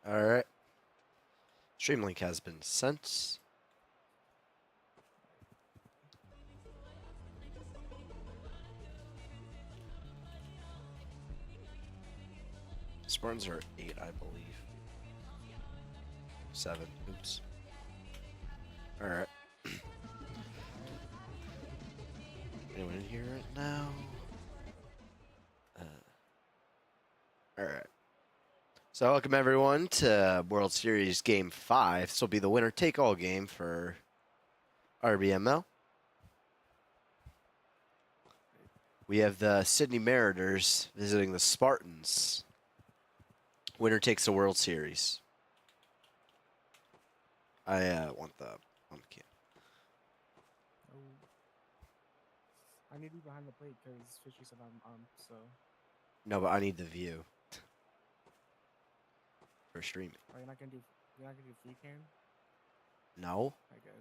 Alright. Stream link has been sent. Spartans are 8, I believe. 7. Oops. Alright. Anyone in here right now? Alright. So welcome everyone to World Series Game 5. This will be the winner-take-all game for RBML. We have the Sydney Mariners visiting the Spartans. Winner takes the World Series. I want the on the cam. I need to be behind the plate because Fishy said I'm armed, so. No, but I need the view for streaming. Oh, you're not gonna do free cam? No. I guess.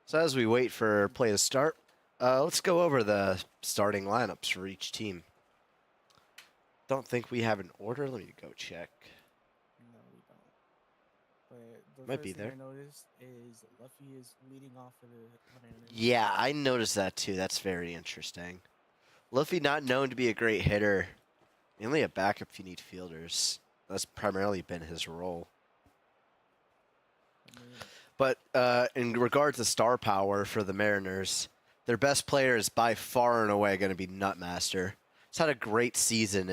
So as we wait for play to start, let's go over the starting lineups for each team. Don't think we have an order. Let me go check. No, we don't. But the Might first be thing there. I noticed is Luffy is leading off for the Mariners. Yeah, I noticed that too. That's very interesting. Luffy not known to be a great hitter. Mainly a backup if you need fielders. That's primarily been his role. But in regard to star power for the Mariners, their best player is by far and away going to be Nutmaster. He's had a great season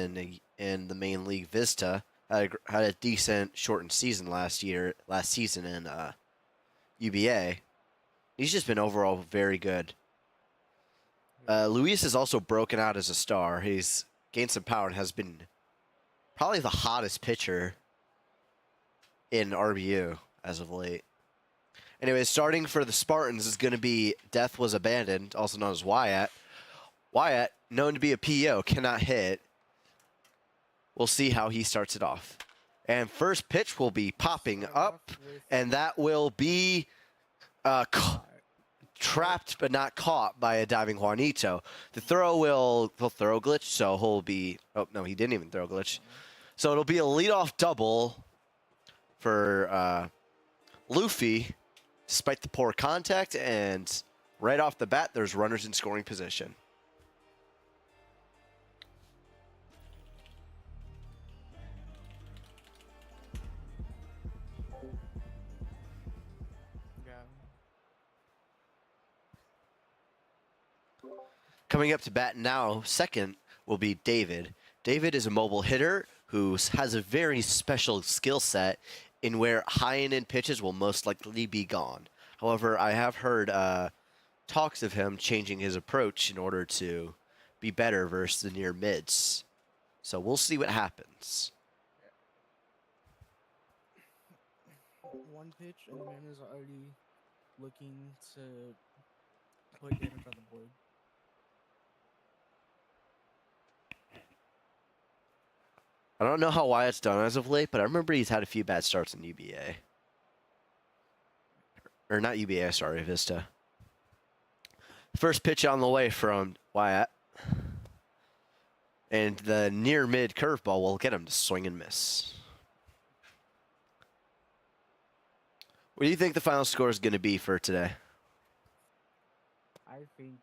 in the main league Vista. Had a decent shortened season last season in UBA. He's just been overall very good. Luis is also broken out as a star. He's gained some power and has been probably the hottest pitcher in RBU as of late. Anyway, starting for the Spartans is going to be Death Was Abandoned, also known as Wyatt. Wyatt, known to be a PO, cannot hit. We'll see how he starts it off. And first pitch will be popping up, and that will be trapped but not caught by a diving Juanito. The throw will throw glitch, so he'll be... Oh, no, he didn't even throw glitch. So it'll be a leadoff double for Luffy, despite the poor contact, and right off the bat, there's runners in scoring position. Yeah. Coming up to bat now, second will be David. David is a mobile hitter who has a very special skill set in where high and in pitches will most likely be gone. However, I have heard talks of him changing his approach in order to be better versus the near mids. So we'll see what happens. One pitch, and the Mariners are already looking to put David on the board. I don't know how Wyatt's done as of late, but I remember he's had a few bad starts in UBA. Or not UBA, sorry, Vista. First pitch on the way from Wyatt. And the near-mid curveball will get him to swing and miss. What do you think the final score is going to be for today? I think...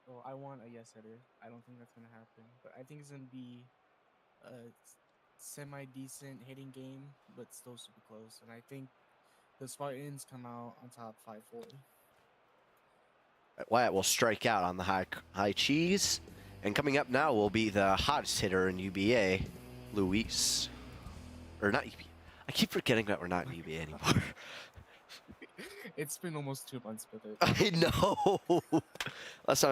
Well, I want a yes hitter. I don't think that's going to happen. But I think it's going to be a semi-decent hitting game, but still super close. And I think the Spartans come out on top 5-4. Wyatt will strike out on the high cheese. And coming up now will be the hottest hitter in UBA, Luis. Or not UBA. I keep forgetting that we're not in UBA anymore. It's been almost 2 months with it. I know. That's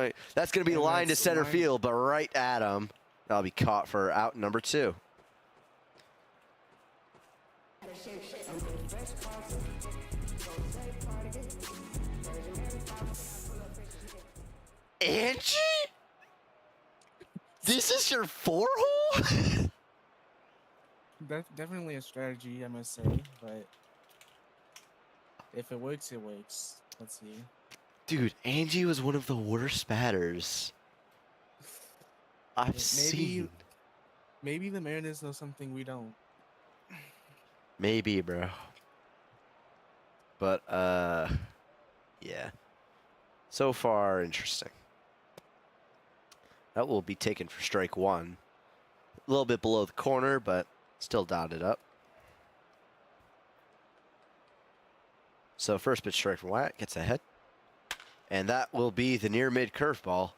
going to be lined to center field, but right at him. That'll be caught for out number 2. Angie? This is your 4-hole? Definitely a strategy, I must say, but if it works, it works. Let's see. Dude, Angie was one of the worst batters I've seen. Maybe the Mariners know something we don't. Maybe, bro. But, yeah. So far, interesting. That will be taken for strike one. A little bit below the corner, but still dotted up. So first pitch strike from Wyatt, gets ahead. And that will be the near mid curveball.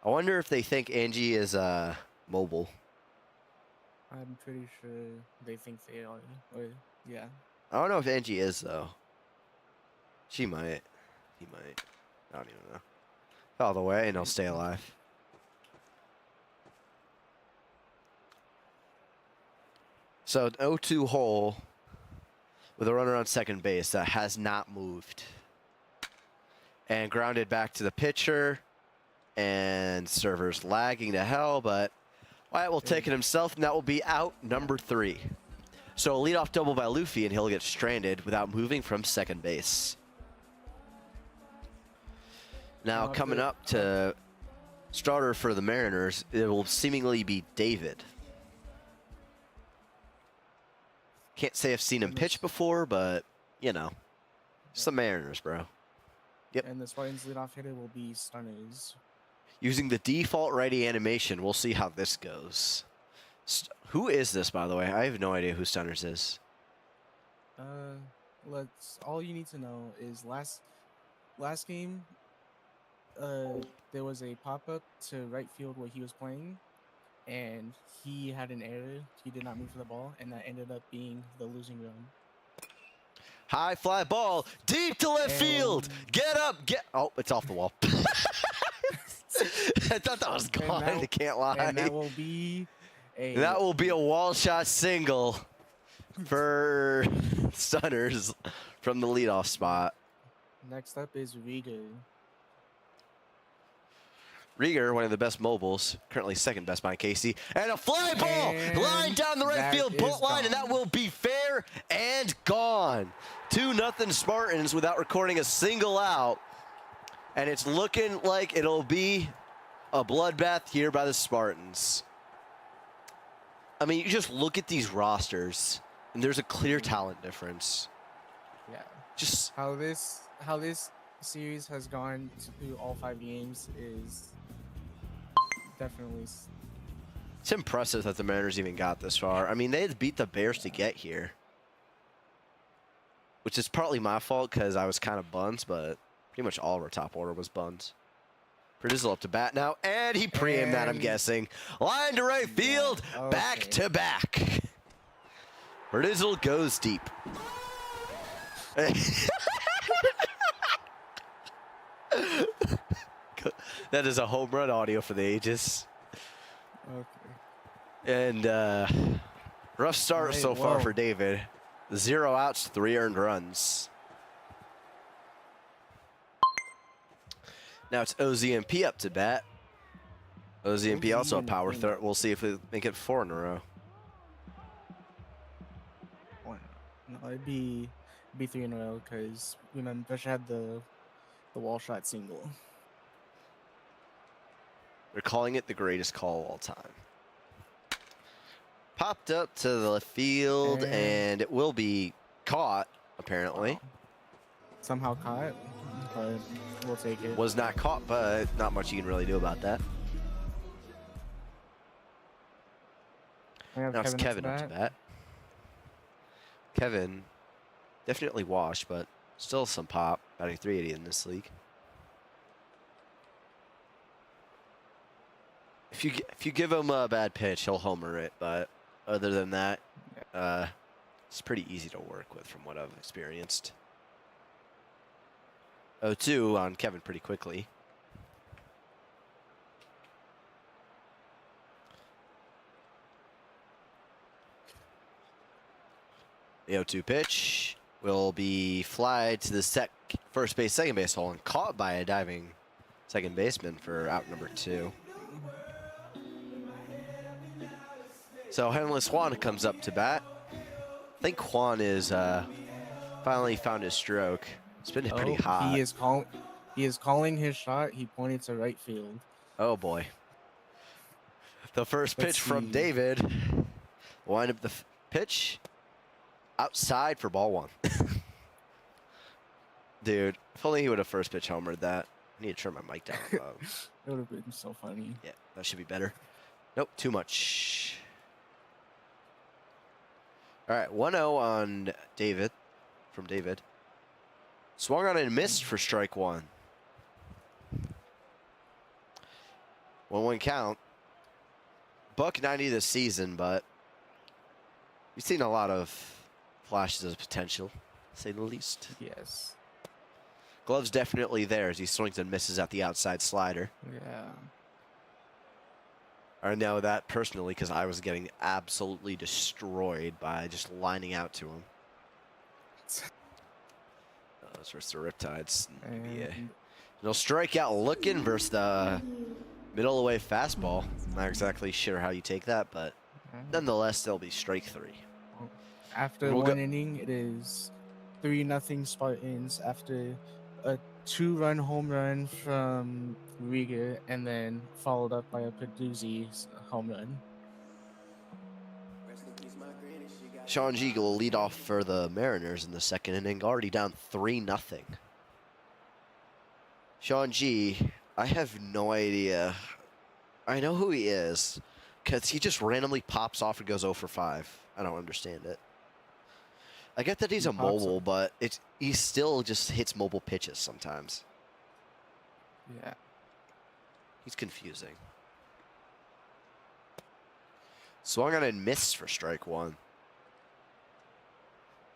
I wonder if they think Angie is mobile. I'm pretty sure they think they are. Or, yeah. I don't know if Angie is, though. She might. He might. I don't even know. All the way, and he'll stay alive. So an 0-2 hole with a runner on second base that has not moved. And grounded back to the pitcher. And Server's lagging to hell, but Wyatt will take it himself, and that will be out number 3. So a leadoff double by Luffy, and he'll get stranded without moving from second base. Now coming up to starter for the Mariners, it will seemingly be David. Can't say I've seen him pitch before, but, you know, it's the Mariners, bro. Yep. And the Spartans leadoff hitter will be Stunners. Using the default righty animation, we'll see how this goes. Who is this, by the way? I have no idea who Stunners is. All you need to know is last game, there was a pop-up to right field where he was playing, and he had an error. He did not move for the ball, and that ended up being the losing run. High fly ball, deep to left field. Get up, Oh, it's off the wall. I thought that was gone. I can't lie. And that will be a wall shot single for Stunners from the leadoff spot. Next up is Rieger. Rieger, one of the best mobiles, currently second best behind Casey. And a fly ball line down the right field bolt line, and that will be fair and gone. 2-0 Spartans without recording a single out. And it's looking like it'll be a bloodbath here by the Spartans. I mean, you just look at these rosters, and there's a clear talent difference. Yeah. Just how this series has gone through all 5 games is definitely. It's impressive that the Mariners even got this far. I mean, they had to beat the Bears to get here, which is partly my fault because I was kind of buns, but pretty much all of our top order was buns. Predizzle up to bat now, and he pre-aimed that, I'm guessing. Line to right field, back to back. Predizzle goes deep. That is a home run audio for the ages. Okay. And rough start so far for David. 0 outs, 3 earned runs. Now it's OZMP up to bat. OZMP also a power threat. We'll see if we make it 4 in a row. No, it'd be 3 in a row because remember Bush had the wall shot single. They're calling it the greatest call of all time. Popped up to the left field, and it will be caught, apparently. Wow. Somehow caught, but we'll take it. Was not caught, but not much you can really do about that. Now it's Kevin up to bat. Kevin, definitely washed, but still some pop. Batting .380 in this league. If you give him a bad pitch, he'll homer it. But other than that, it's pretty easy to work with from what I've experienced. 0-2 on Kevin pretty quickly. The 0-2 pitch will be fly to the first base, second base hole, and caught by a diving second baseman for out number 2. So Henless Juan comes up to bat. I think Juan is finally found his stroke. It's been pretty hot. He is calling his shot. He pointed to right field. Oh boy. The first pitch from David. Wind up the pitch outside for ball 1. Dude, if only he would have first pitch homered that. I need to turn my mic down. It would have been so funny. Yeah, that should be better. Nope, too much. All right, 1-0 on David, from David. Swung on and missed for strike 1. 1-1 count. $190 this season, but we've seen a lot of flashes of potential, to say the least. Yes. Glove's definitely there as he swings and misses at the outside slider. Yeah. I know that personally because I was getting absolutely destroyed by just lining out to him. Those versus the Riptides. Yeah. No strikeout looking versus the middle away fastball. Not exactly sure how you take that, but nonetheless, there'll be strike 3. After one inning, it is 3-0 Spartans after a 2-run home run from Rieger and then followed up by a Peduzzi's home run. Sean G will lead off for the Mariners in the second inning, already down 3-0. Sean G, I have no idea. I know who he is because he just randomly pops off and goes 0 for 5. I don't understand it. I get that he's a mobile, but he still just hits mobile pitches sometimes. Yeah. He's confusing. Swung on and missed for strike 1.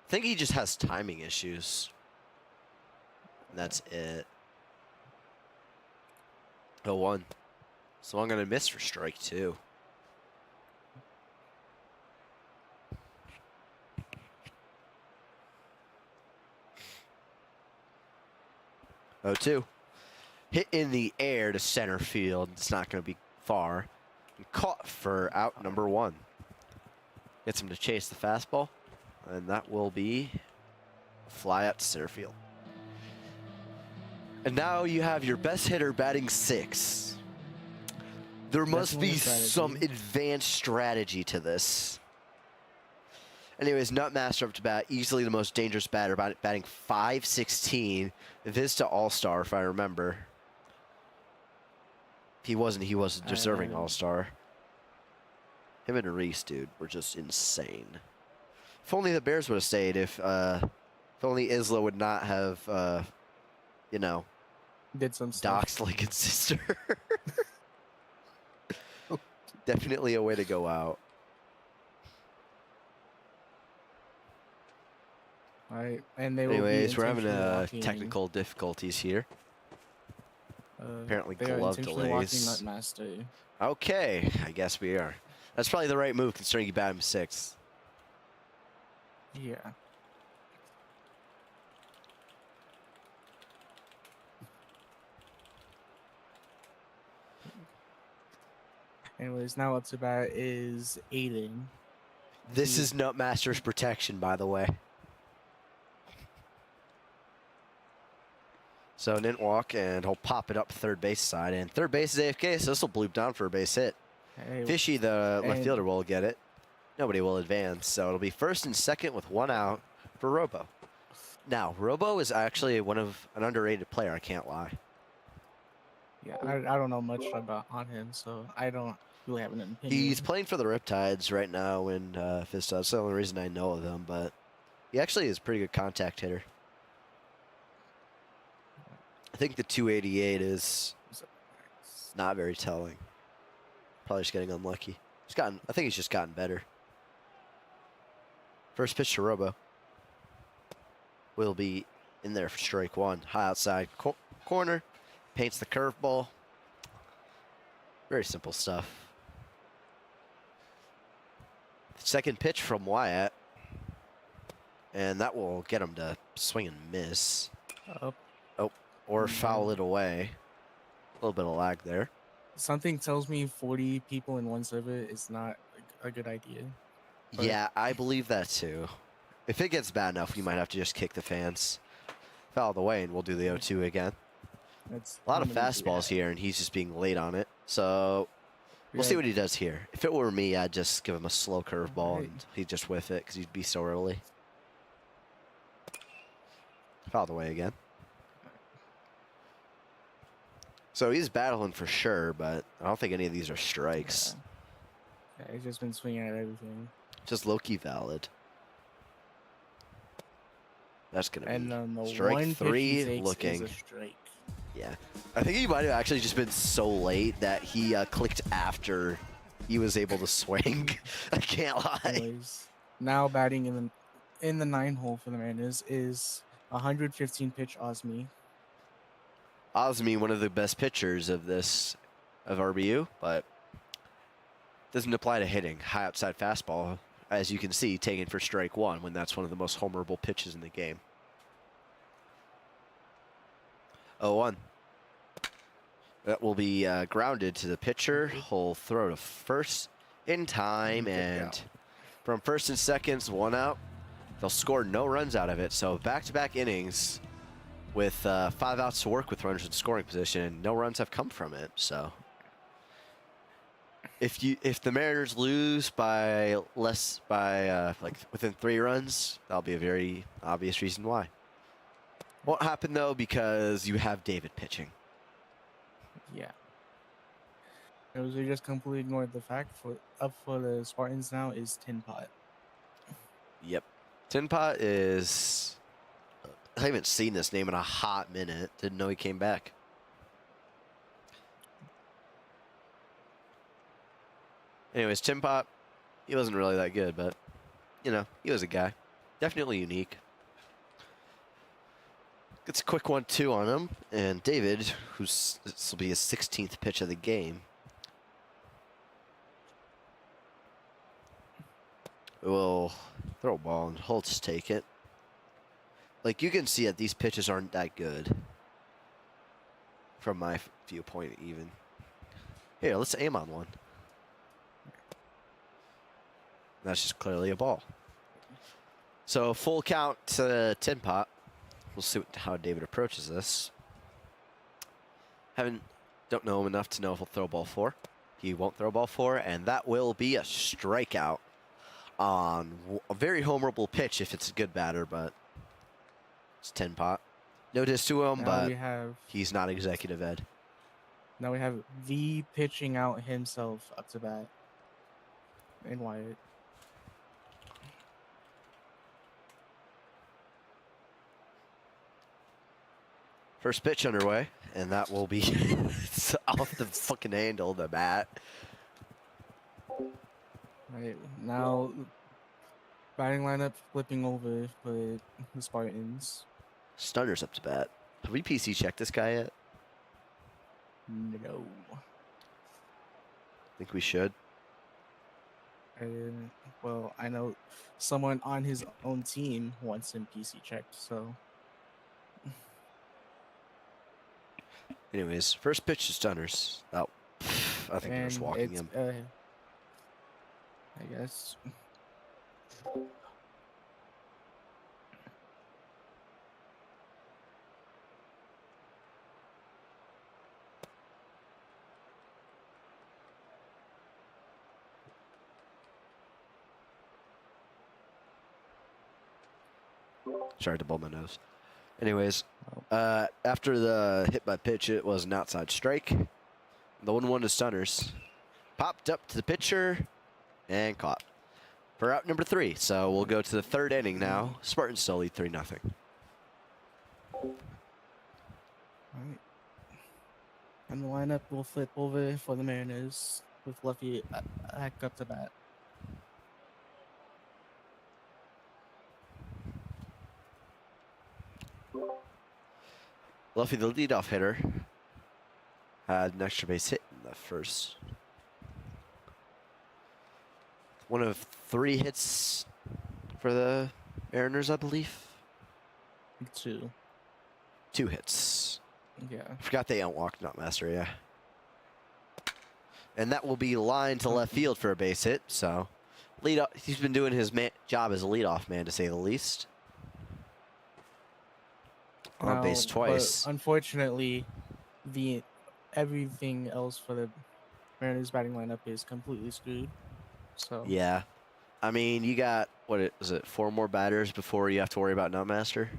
I think he just has timing issues. And that's it. 0-1. Swung on and missed for strike 2. Oh, 2. Hit in the air to center field. It's not going to be far. And caught for out number 1. Gets him to chase the fastball. And that will be a fly out to center field. And now you have your best hitter batting 6. There must be some advanced strategy to this. Anyways, Nutmaster up to bat, easily the most dangerous batter, batting .516. Vista All-Star, if I remember. If he wasn't deserving All-Star. Him and Reese, dude, were just insane. If only the Bears would have stayed. If only Isla would not have, you know, did some stuff. doxed Lincoln's sister. Definitely a way to go out. All right, and they anyways, we're having technical difficulties here. Apparently glove delays. Okay, I guess we are. That's probably the right move considering you bat him 6. Yeah. Anyways, now up to bat is Aiden. This is Nutmaster's protection, by the way. So Nint walk, and he'll pop it up third base side. And third base is AFK, so this will bloop down for a base hit. Hey, Fishy, the left fielder, will get it. Nobody will advance, so it'll be first and second with 1 out for Robo. Now, Robo is actually an underrated player, I can't lie. Yeah, I don't know much on him, so I don't really have an opinion. He's playing for the Riptides right now in Vista. That's the only reason I know of him, but he actually is a pretty good contact hitter. I think the 288 is not very telling. Probably just getting unlucky. I think he's just gotten better. First pitch to Robo. Will be in there for strike 1. High outside corner. Paints the curveball. Very simple stuff. Second pitch from Wyatt. And that will get him to swing and miss. Up. Oh, or And foul it away. A little bit of lag there. something tells me 40 people in one server is not a good idea. But Yeah, I believe that too. If it gets bad enough, we might have to just kick the fans. Foul it away, and we'll do the 0-2 again. that's A lot how of many do we fastballs have? here, and he's just being late on it. So we'll see what he does here. If it were me, I'd just give him a slow curveball, Right. and he'd just whiff it because he'd be so early. Foul it away again. So he's battling for sure, but I don't think any of these are strikes. Yeah, he's just been swinging at everything. Just low-key valid. That's going to And be then the strike one pitch he three takes looking. is a strike. Yeah. I think he might have actually just been so late that he clicked after he was able to swing. I can't lie. Anyways, now batting in the 9 hole for the Mariners is 115 pitch Osmi. Osmi, one of the best pitchers of RBU, but doesn't apply to hitting. High outside fastball, as you can see, taken for strike one when that's one of the most homerable pitches in the game. 0-1. That will be grounded to the pitcher. He'll throw to first in time, and from first and seconds, 1 out. They'll score no runs out of it. So back-to-back innings with 5 outs to work with runners in scoring position, and no runs have come from it. So if the Mariners lose by like within 3 runs, that'll be a very obvious reason why. Won't happen though because you have David pitching. Yeah. We just completely ignored the fact up for the Spartans now is Tin Pot. Yep. Tin Pot is... I haven't seen this name in a hot minute. Didn't know he came back. Anyways, Tin Pot, he wasn't really that good, but, you know, he was a guy. Definitely unique. Gets a quick 1-2 on him. And David, this will be his 16th pitch of the game, will throw a ball and he'll just take it. Like, you can see that these pitches aren't that good. From my viewpoint, even. Here, let's aim on one. That's just clearly a ball. So, full count to Tin Pot. We'll see how David approaches this. Don't know him enough to know if he'll throw ball 4. He won't throw ball 4, and that will be a strikeout on a very homerable pitch if it's a good batter, but it's Tin Pot. No diss to him, but he's not executive ed. Now we have V pitching out himself up to bat. And Wyatt. First pitch underway, and that will be off the fucking handle, the bat. Right, now batting lineup flipping over for the Spartans. Stunner's up to bat. Have we PC checked this guy yet? No. Think we should. Well, I know someone on his own team wants him PC checked, so. Anyways, first pitch to Stunners. Oh, I think they're just walking him. I guess. Sorry to blow my nose. Anyways, after the hit by pitch, it was an outside strike. The 1-1 to Stunners. Popped up to the pitcher and caught for out number 3. So we'll go to the 3rd inning now. Spartans still lead 3-0. All right. And the lineup will flip over for the Mariners with Luffy back up to bat. Luffy, the leadoff hitter, had an extra base hit in the first. One of 3 hits for the Mariners, I believe. 2. 2 hits. Yeah. I forgot they outwalked Nutmaster, yeah. And that will be line to left field for a base hit, so he's been doing his job as a leadoff man, to say the least. On base twice. But unfortunately, everything else for the Mariners batting lineup is completely screwed. So Yeah. I mean, you got, is it 4 more batters before you have to worry about Nutmaster?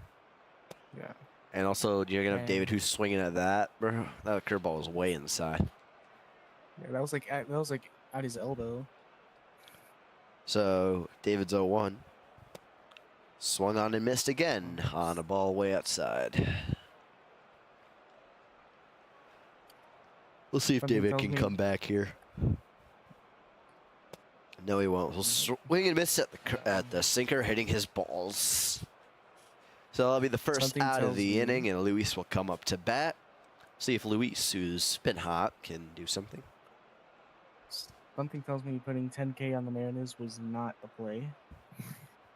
yeah. And also, you're going to have David who's swinging at that. Bro, that curveball was way inside. Yeah, that was like at his elbow. So, David's 0-1. Swung on and missed again on a ball way outside. We'll see if David can come back here. No, he won't. He'll swing and miss at the sinker, hitting his balls. So that'll be the first out of the inning, and Luis will come up to bat. See if Luis, who's been hot, can do something. Something tells me putting 10K on the Mariners was not the play.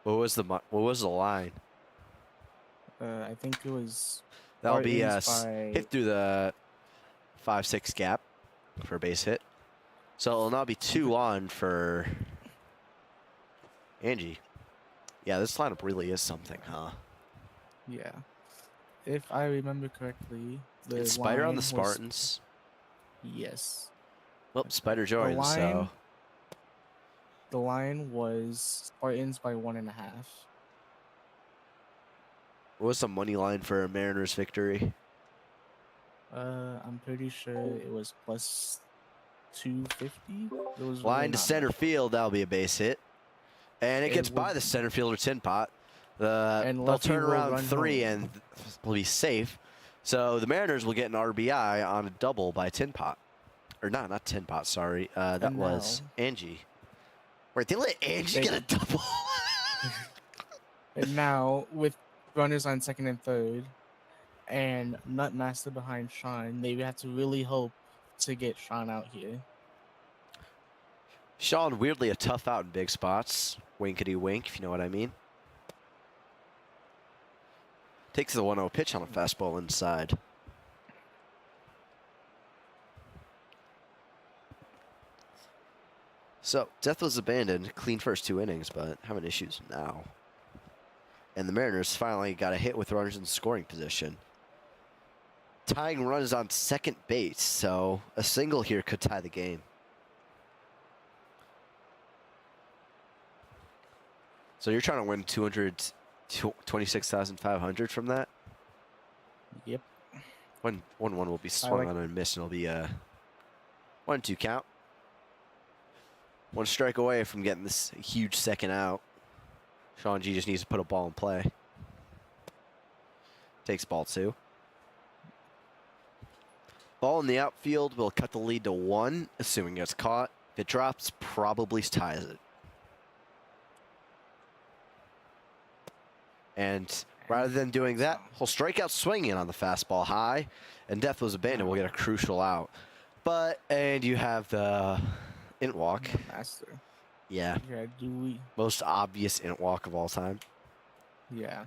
What was the line? I think it was. That'll be hit through the 5-6 gap for a base hit. So it'll now be 2 on for Angie. Yeah, this lineup really is something, huh? Yeah. If I remember correctly, it's Spider on the Spartans. Yes. Well, Spider joined, so. The line was Spartans by 1.5. What was the money line for a Mariners victory? I'm pretty sure it was plus 250. It was line to center field. That'll be a base hit, and it gets by the center fielder tin pot. They'll turn around 3 and will be safe. So the Mariners will get an RBI on a double by tin pot, or not tin pot. Sorry, that was Angie. Wait, they let Angie get a double. And now with runners on second and third, and Nutmaster behind Sean, they have to really hope to get Sean out here. Sean, weirdly a tough out in big spots. Winkety wink, if you know what I mean. Takes the 1-0 pitch on a fastball inside. So, Death was abandoned. Clean first 2 innings, but having issues now. And the Mariners finally got a hit with runners in scoring position. Tying runners on second base, so a single here could tie the game. So you're trying to win 226,500 from that? Yep. 1-1 will be swung on and missed, and it'll be a 1-2 count. 1 strike away from getting this huge second out. Sean G just needs to put a ball in play. Takes ball 2. Ball in the outfield will cut the lead to 1, assuming it's caught. If it drops, probably ties it. And rather than doing that, he'll strike out swinging on the fastball high, and Death was abandoned. We'll get a crucial out. And you have the int walk. Master. Yeah. Yeah, do we? Most obvious int walk of all time. Yeah.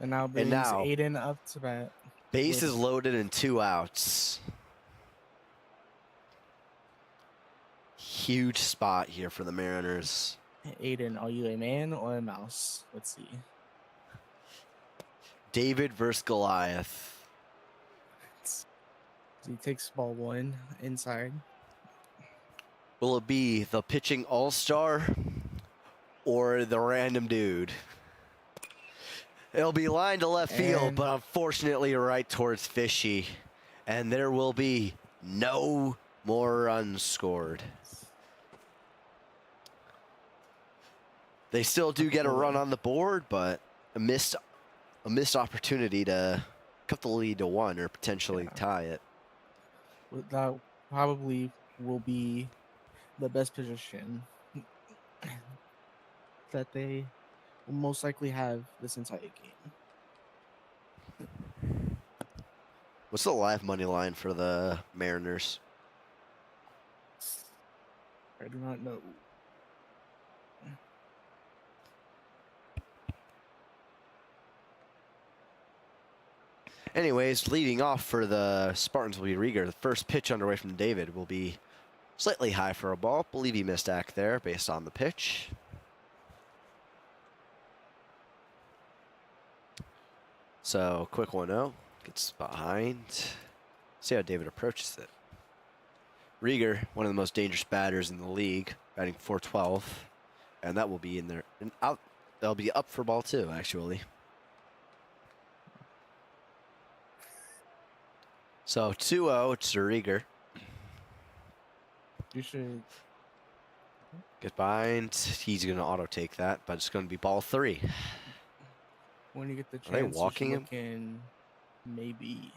And now brings Aiden up to bat. Base is loaded and 2 outs. Huge spot here for the Mariners. Aiden, are you a man or a mouse? Let's see. David versus Goliath. He takes ball 1 inside. Will it be the pitching all-star or the random dude? It'll be lined to left field, but unfortunately right towards Fishy. And there will be no more runs scored. They still do get a run on the board, but a missed opportunity to cut the lead to 1 or potentially tie it. That probably will be the best position that they will most likely have this entire game. What's the live money line for the Mariners? I do not know. Anyways, leading off for the Spartans will be Rieger. The first pitch underway from David will be slightly high for a ball. Believe he missed act there based on the pitch. So, quick 1-0. Gets behind. See how David approaches it. Rieger, one of the most dangerous batters in the league, batting .412. And that will be in there. And out. That'll be up for ball 2, actually. So 2-0 to Rieger. You should Get behind. He's going to auto take that, but it's going to be ball 3. when you get the chance. Are they walking him? Can maybe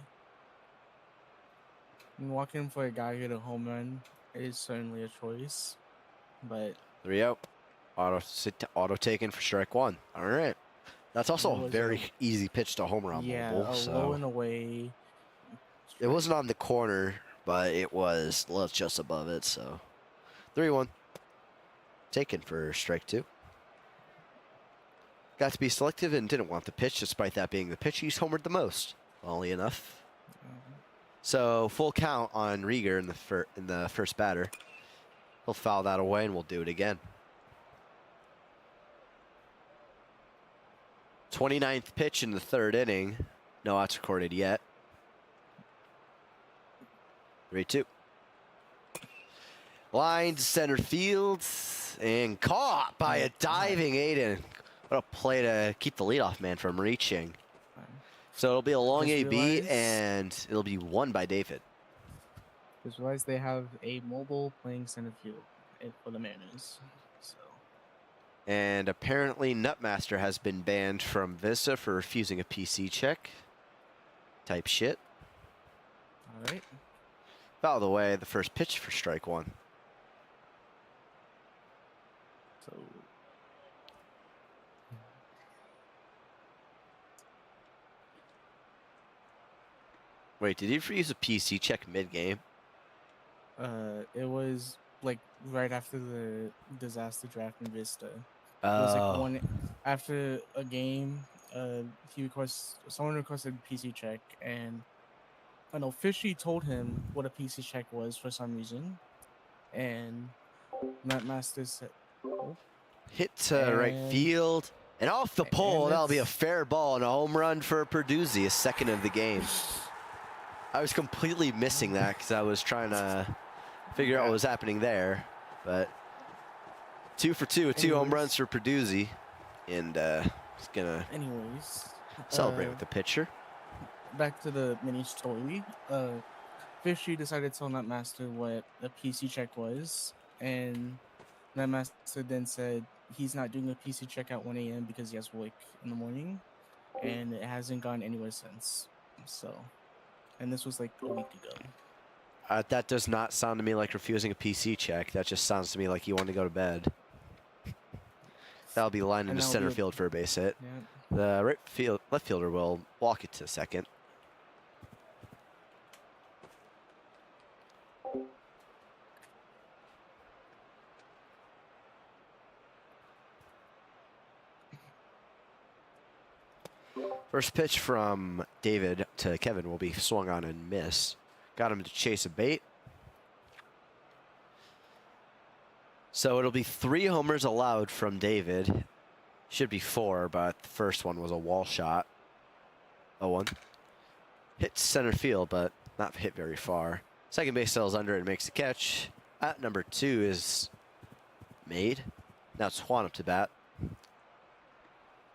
walking for a guy who hit a home run is certainly a choice, but 3-0. Auto taken for strike 1. All right. That's also a was very easy pitch to homer on yeah, mobile. a So low and away. it wasn't on the corner, but it was just above it. So 3-1. Taken for strike 2. Got to be selective and didn't want the pitch, despite that being the pitch he's homered the most. Only enough. So full count on Rieger in the first batter. He'll foul that away, and we'll do it again. 29th pitch in the 3rd inning. No outs recorded yet. 3-2. Line to center field and caught by a diving Aiden. What a play to keep the leadoff man from reaching. So it'll be a long Just AB, realized- and it'll be won by David. Just realized they have a mobile playing center field for the Mariners. So And apparently Nutmaster has been banned from Vista for refusing a PC check. Type shit. all right. Foul the way, the first pitch for strike 1. So Wait, did he refuse a PC check mid-game? it was like right after the disaster draft in Vista. It was like one after a game. Someone requested PC check, and an official told him what a PC check was for some reason, and Nutmaster said, oh, Hit to right And- field. And off the pole, and that'll be a it's- fair ball and a home run for Perduzzi, his second of the game. I was completely missing that because I was trying to figure out what was happening there. But 2 for 2 with 2 home Anyways. runs for Perduzzi. And he's going to anyways, celebrate with the pitcher. back to the mini story. Fishy decided to tell Nutmaster what a PC check was, and Nutmaster then said he's not doing a PC check at 1 a.m. because he has work in the morning, and it hasn't gone anywhere since. So, and this was like a week ago. That does not sound to me like refusing a PC check. That just sounds to me like you want to go to bed. That'll be lined And into that'll center be a- field for a base hit. Yeah. The left fielder will walk it to second. First pitch from David to Kevin will be swung on and miss. Got him to chase a bait. So it'll be 3 homers allowed from David. Should be 4, but the first one was a wall shot. 0-1. Hit center field, but not hit very far. Second base sails under it and makes the catch. At number 2 is made. Now it's Juan up to bat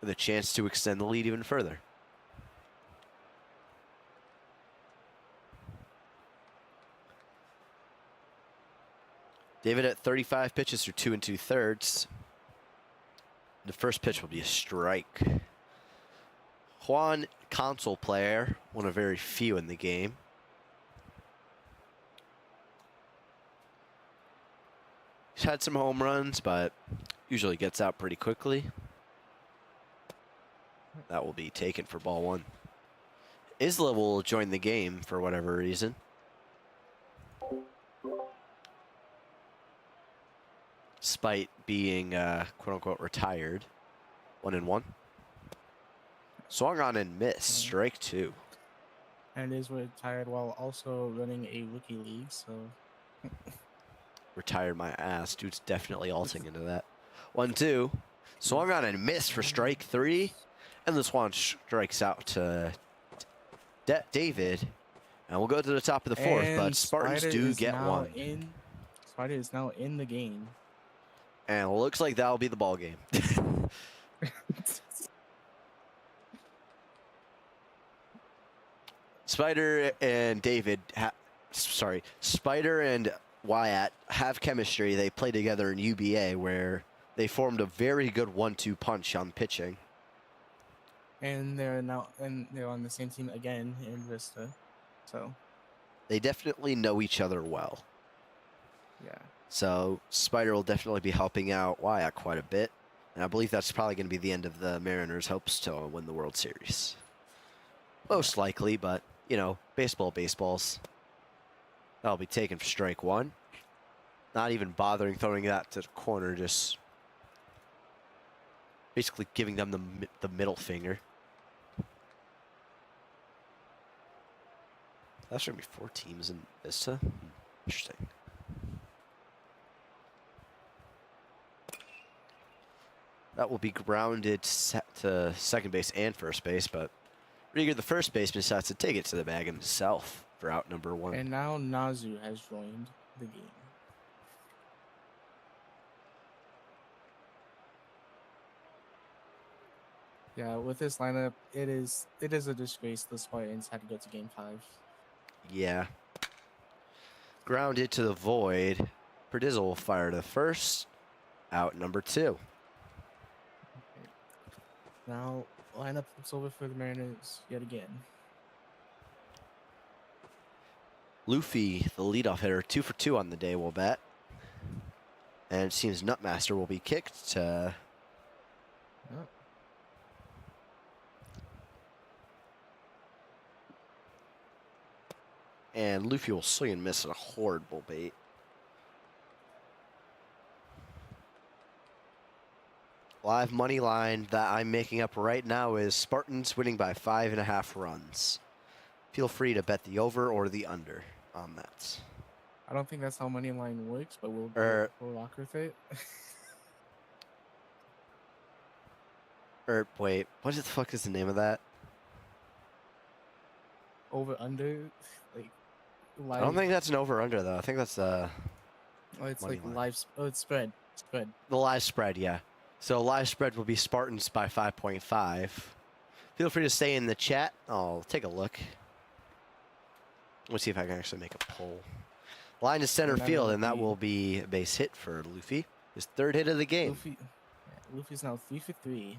with a chance to extend the lead even further. David at 35 pitches through 2 2/3. The first pitch will be a strike. Juan, console player, one of very few in the game. He's had some home runs, but usually gets out pretty quickly. That will be taken for ball 1. Isla will join the game for whatever reason. despite being quote unquote retired. 1-1. Swung on and missed. Strike 2. And is retired while also running a rookie league, so Retired my ass. Dude's definitely alting into that. 1-2. Swung on and missed for strike 3. And the Swan strikes out to David. And we'll go to the top of the 4th, and but Spartans Spider do is get now one. Spider is now in the game. And it looks like that'll be the ball game. Spider and Spider and Wyatt have chemistry. They play together in UBA where they formed a very good 1-2 punch on pitching. And they're on the same team again in Vista. So They definitely know each other well. yeah. So Spider will definitely be helping out Wyatt quite a bit. And I believe that's probably going to be the end of the Mariners' hopes to win the World Series. Most likely, but, you know, baseballs. That'll be taken for strike 1. Not even bothering throwing that to the corner, just basically giving them the middle finger. That's going to be 4 teams in Vista. Interesting. That will be grounded set to second base and first base, but Rieger, the first baseman, decides to take it to the bag himself for out number 1. And now Nazu has joined the game. Yeah, with this lineup, it is a disgrace the Spartans had to go to game 5. Yeah. Grounded to the void. Perdizzle will fire to first. Out number 2. Okay. Now, lineup flips over for the Mariners yet again. Luffy, the leadoff hitter, 2 for 2 on the day, will bat. And it seems Nutmaster will be kicked to... Yep. And Luffy will swing and miss on a horrible bait. Live money line that I'm making up right now is Spartans winning by 5.5 runs. Feel free to bet the over or the under on that. I don't think that's how money line works, but we'll rock with it. Wait, what the fuck is the name of that? Over under, like live. I don't think that's an over under though. I think that's Oh, it's money like line. live. Oh, it's spread. Spread. The live spread, yeah. So live spread will be Spartans by 5.5. Feel free to stay in the chat. I'll take a look. Let's see if I can actually make a poll. Line to center field, and that will be a base hit for Luffy. His 3rd hit of the game. Luffy's now 3 for 3.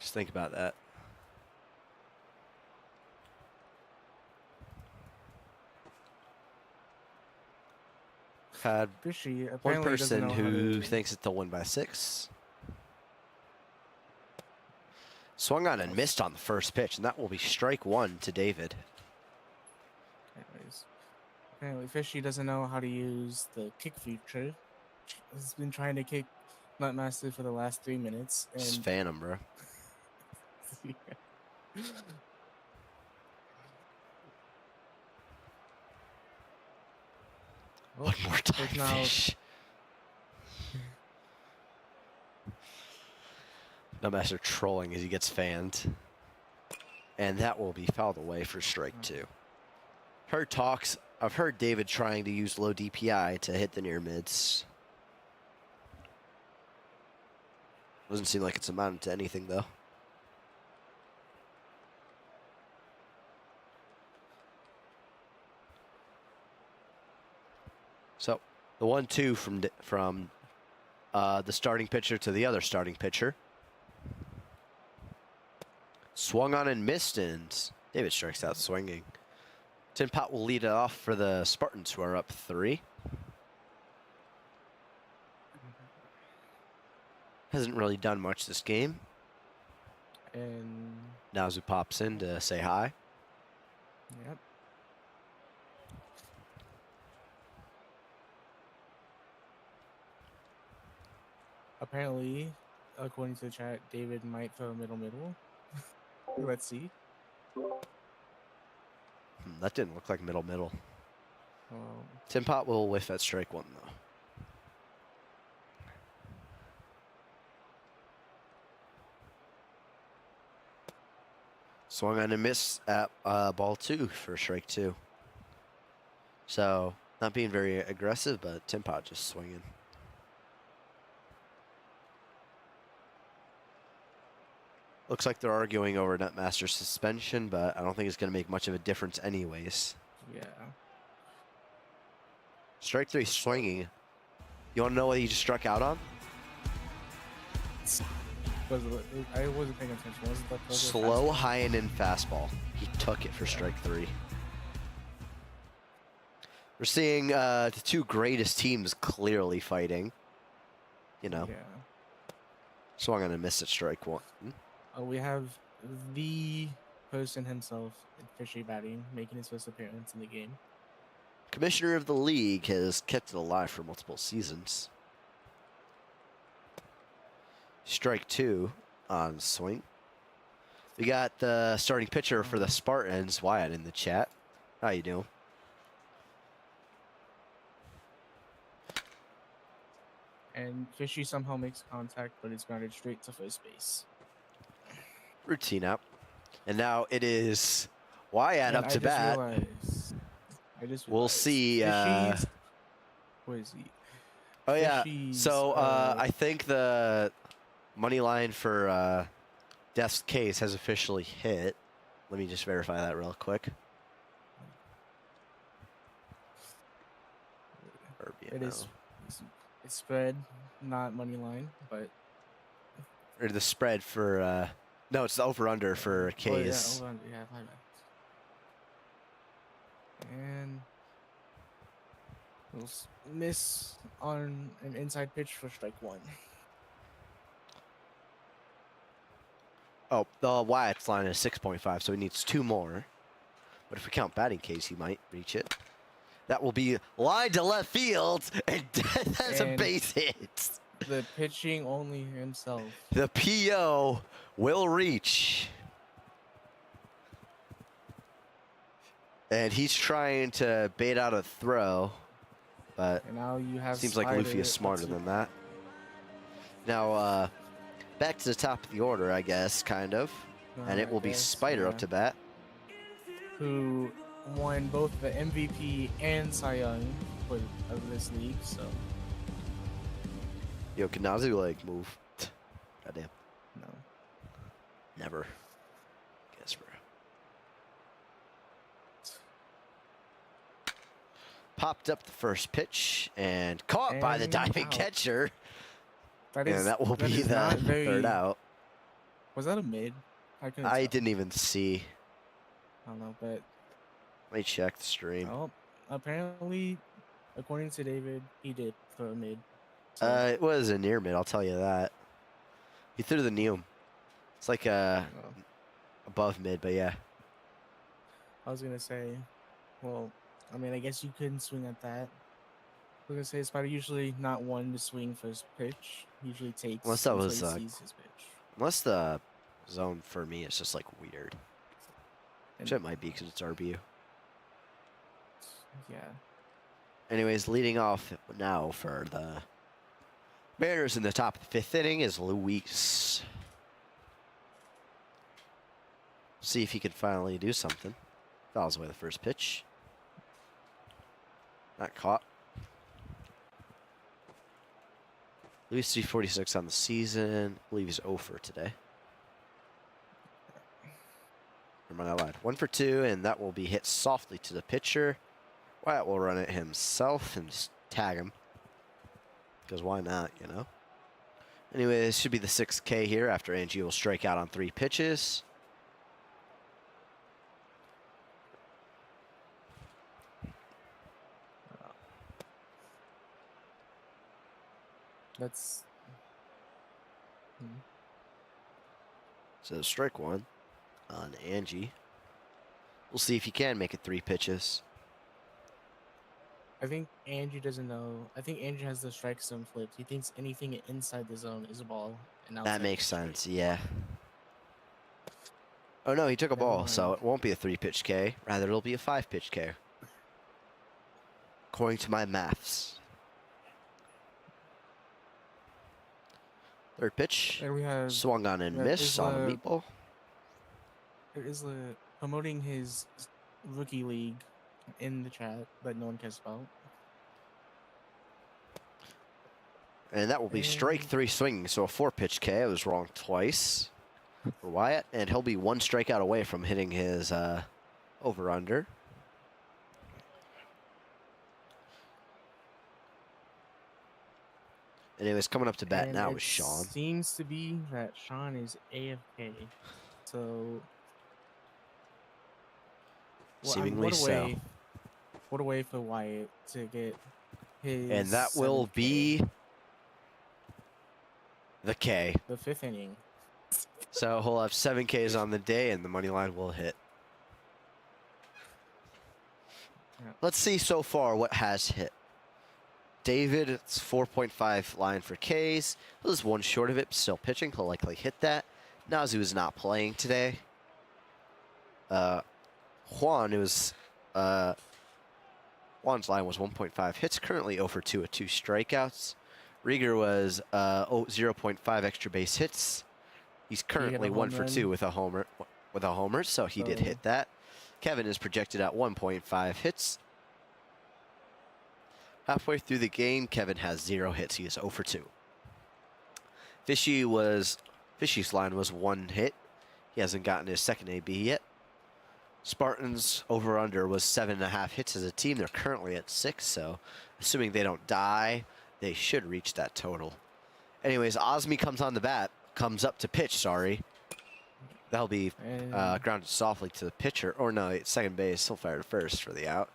Just think about that. Had Fishy one person who thinks that they'll win by 6. Swung on and missed on the first pitch, and that will be strike 1 to David. Apparently Fishy doesn't know how to use the kick feature. He's been trying to kick Nutmaster for the last 3 minutes. And Just fan him, bro. One more time, Fish. Nutmaster trolling as he gets fanned. And that will be fouled away for strike 2. I've heard David trying to use low DPI to hit the near mids. Doesn't seem like it's amounted to anything though. So the 1-2 from the starting pitcher to the other starting pitcher. Swung on and missed, and David strikes out swinging. Tin Pot will lead it off for the Spartans, who are up 3. Hasn't really done much this game. And Nazu pops in to say hi. Yep. apparently, according to the chat, David might throw middle. Let's see. That didn't look like middle. Um, Tim Pot will whiff at strike one, though. Swung on a miss at ball 2 for strike 2. So, not being very aggressive, but Tim Pot just swinging. Looks like they're arguing over Netmaster's suspension, but I don't think it's going to make much of a difference anyways. yeah. Strike 3 swinging. You want to know what he just struck out on? I wasn't paying attention. Was it the Slow, high and in fastball. He took it for strike 3. We're seeing the two greatest teams clearly fighting. You know. Yeah. Swung on a miss at strike 1. We have the person himself, Fishy batting, making his first appearance in the game. Commissioner of the league has kept it alive for multiple seasons. Strike 2 on swing. We got the starting pitcher for the Spartans, Wyatt, in the chat. How you doing? And Fishy somehow makes contact, but it's grounded straight to first base. Routine out. And now it is Wyatt up to bat. We'll see. Where is he? Oh, yeah. Fishy's, So I think the money line for Death's Case has officially hit. Let me just verify that real quick. It is. It's spread, not money line, but. Or the spread for. No, it's the over-under for K's. Oh, yeah, over-under. Yeah, my bad. And we'll miss on an inside pitch for strike 1. Oh, the Wyatt's line is 6.5, so he needs 2 more. But if we count batting case, he might reach it. That will be line to left field, and that's a base hit. The pitching only himself. The PO will reach. And he's trying to bait out a throw, but and now you have seems like Luffy is smarter than that. Now, back to the top of the order, I guess, kind of. And it will be Spider up to bat. Who won both the MVP and Cy Young of this league, so. Yo, can Nazu, like, move? Goddamn. No. Never. Guess, bro. Popped up the first pitch and caught by the diving catcher. That will be the third out. Was that a mid? I didn't even see. I don't know, but. Let me check the stream. Oh, apparently, according to David, he did throw a mid. So. It was a near mid, I'll tell you that. He threw the Neum. It's like above mid, but yeah. I was gonna say, well, I mean, I guess you couldn't swing at that. I was gonna say Spider usually not one to swing first pitch. Usually takes unless that was he sees his pitch. Unless the zone for me is just like weird. Which it might be because it's RBU. Yeah. Anyways, leading off now for the Mariners in the top of the 5th inning is Luis. See if he could finally do something. Fouls away the first pitch. Not caught. Luis 346 on the season. I believe he's 0 for today. Never mind, I lied. 1 for 2, and that will be hit softly to the pitcher. Wyatt will run it himself and just tag him. Because why not, you know? Anyway, this should be the 6th K here after Angie will strike out on 3 pitches. That's. So strike 1 on Angie. We'll see if he can make it 3 pitches. I think Andrew doesn't know. I think Andrew has the strike zone flipped. He thinks anything inside the zone is a ball and That outside is makes a strike. sense, yeah. Oh no, he took a Never ball, so mind. it won't be a 3-pitch K. Rather, it'll be a 5-pitch K. According to my maths. Third pitch. And we have Swung on and miss on a meatball. Isla promoting his rookie league in the chat that no one cares about. And that will be strike 3 swinging, so a 4-pitch K. I was wrong twice for Wyatt. And he'll be 1 strikeout away from hitting his over-under. Anyways, coming up to bat now is Sean. Seems to be that Sean is AFK. So Seemingly so. What a way for Wyatt to get his. And that will be the K. The 5th inning. So he'll have 7 Ks on the day, and the money line will hit. Yeah. Let's see so far what has hit. David, it's 4.5 line for Ks. He was 1 short of it, still pitching. He'll likely hit that. Nazu is not playing today. Juan, Juan's line was 1.5 hits, currently 0 for 2 with 2 strikeouts. Rieger was 0.5 extra base hits. He's currently 1 for 2 with a homer. So he did hit that. Kevin is projected at 1.5 hits. Halfway through the game, Kevin has 0 hits. He is 0 for 2. Fishy's line was 1 hit. He hasn't gotten his second AB yet. Spartans over-under was 7.5 hits as a team. They're currently at 6, so assuming they don't die, they should reach that total. Anyways, Osmi comes up to pitch, sorry. That'll be grounded softly to the pitcher. Or no, it's second base. He'll fire to first for the out.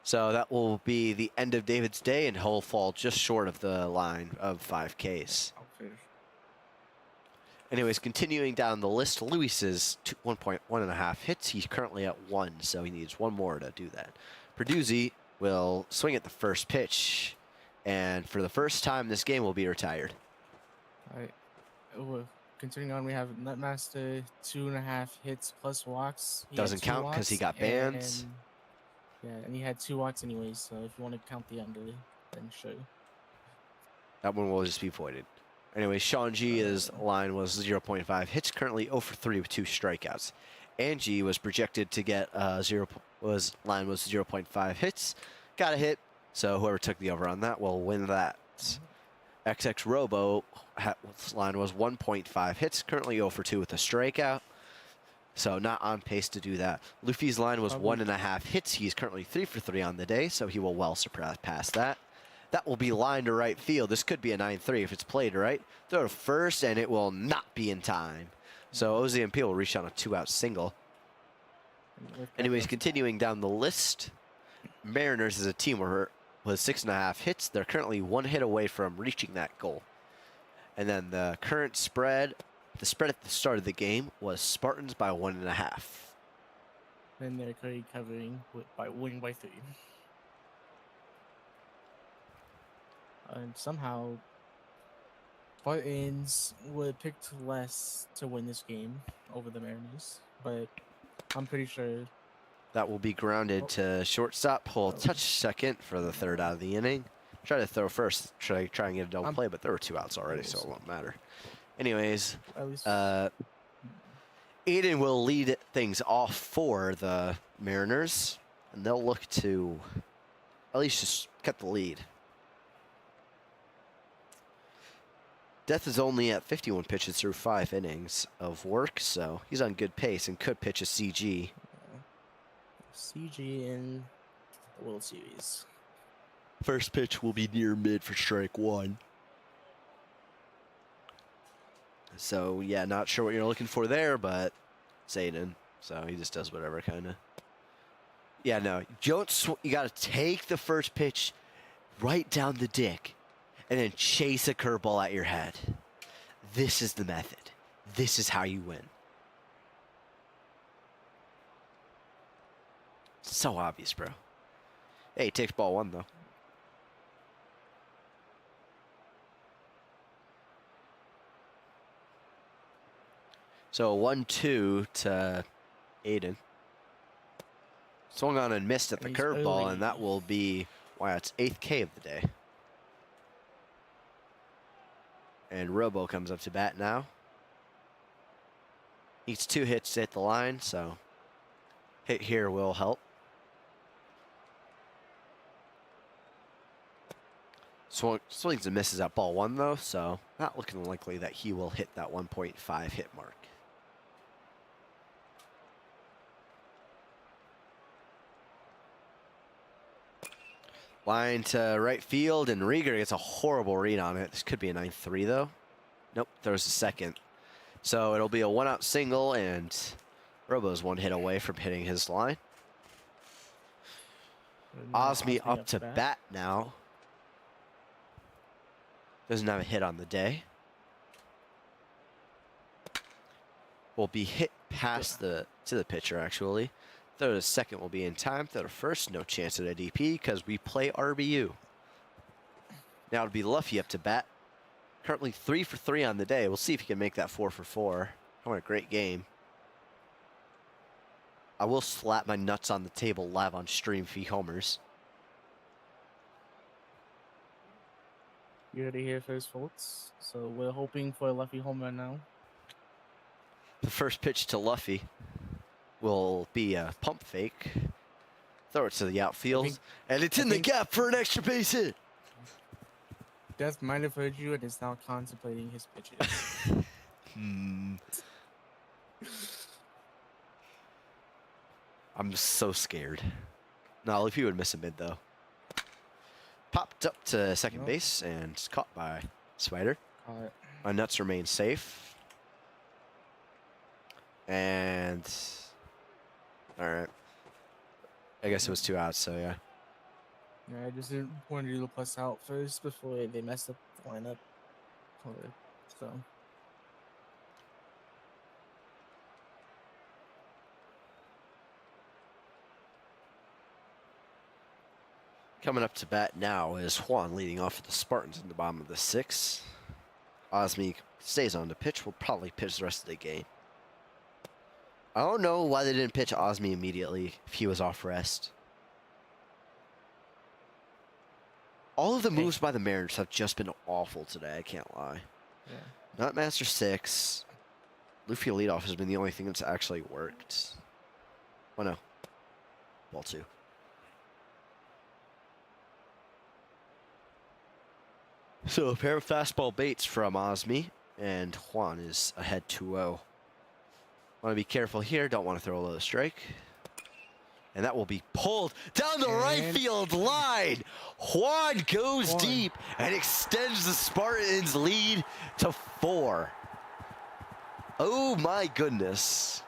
So that will be the end of David's day, and he'll fall just short of the line of 5 Ks. Anyways, continuing down the list, Luis is 1.5 hits. He's currently at 1, so he needs 1 more to do that. Perduzzi will swing at the first pitch, and for the first time, this game will be retired. All right. Continuing on, we have Nutmaster, 2.5 hits plus walks. Doesn't count because he got banned. Yeah, and he had 2 walks anyway, so if you want to count the under, then sure. That one will just be voided. Anyway, Sean G's line was 0.5 hits, currently 0 for 3 with 2 strikeouts. Angie was projected to get line was 0.5 hits, got a hit, so whoever took the over on that will win that. XX Robo line was 1.5 hits, currently 0 for 2 with a strikeout. So not on pace to do that. Luffy's line was 1.5 hits. He's currently 3 for 3 on the day, so he will well surpass that. That will be line to right field. This could be a 9-3 if it's played right. Throw to first, and it will not be in time. So OZMP will reach on a 2-out single. Anyways, continuing down the list, Mariners as a team was 6.5 hits. They're currently 1 hit away from reaching that goal. And then the current spread, the spread at the start of the game was Spartans by 1.5. Then they're currently covering winning by 3. And somehow, Spartans would have picked less to win this game over the Mariners, but I'm pretty sure that will be grounded to shortstop. Pull touch second for the 3rd out of the inning. Try to throw first. Try and get a double play, but there were 2 outs already, so it won't matter. Anyways, Aiden will lead things off for the Mariners, and they'll look to at least just cut the lead. Death is only at 51 pitches through 5 innings of work, so he's on good pace and could pitch a CG. CG in the World Series. First pitch will be near mid for strike 1. So, yeah, not sure what you're looking for there, but it's Aiden, so he just does whatever, kind of. Yeah, no, you got to take the first pitch right down the dick and then chase a curveball at your head. This is the method. This is how you win. So obvious, bro. Hey, he takes ball 1, though. So 1-2 to Aiden. Swung on and missed at the He's curveball, and that early. will be, wow, it's 8th K of the day. And Robo comes up to bat now. Needs 2 hits to hit the line, so hit here will help. Swings and misses at ball 1, though, so not looking likely that he will hit that 1.5 hit mark. Line to right field, and Rieger gets a horrible read on it. This could be a 9-3, though. Nope, there's a second. So it'll be a 1-out single, and Robo's 1 hit away from hitting his line. Osmi up to bat now. Doesn't have a hit on the day. Will be hit past to the pitcher, actually. Throw to second will be in time. Throw to first, no chance at a DP because we play RBU. Now it'll be Luffy up to bat. Currently 3 for 3 on the day. We'll see if he can make that 4 for 4. What a great game. I will slap my nuts on the table live on stream if he homers. You heard it here first, folks. So we're hoping for a Luffy home run now. The first pitch to Luffy will be a pump fake. Throw it to the outfield. And it's in the gap for an extra base hit. Death might have heard you and is now contemplating his pitches. I'm so scared. No, Luffy would miss a mid, though. Popped up to second base and caught by Spider. My nuts remain safe. And all right. I guess it was 2 outs, so yeah. Yeah, I just didn't want to do the plus out first before they messed up the lineup. So. Coming up to bat now is Juan leading off for the Spartans in the bottom of the 6th. Osmi stays on the pitch. Will probably pitch the rest of the game. I don't know why they didn't pitch Osmi immediately if he was off rest. All of the moves by the Mariners have just been awful today, I can't lie. Yeah. Nutmaster 6. Luffy leadoff has been the only thing that's actually worked. Oh no. Ball 2. So a pair of fastball baits from Osmi, and Juan is ahead 2-0. Want to be careful here. Don't want to throw a low strike. And that will be pulled down the right field line. Juan goes deep and extends the Spartans' lead to 4. Oh my goodness.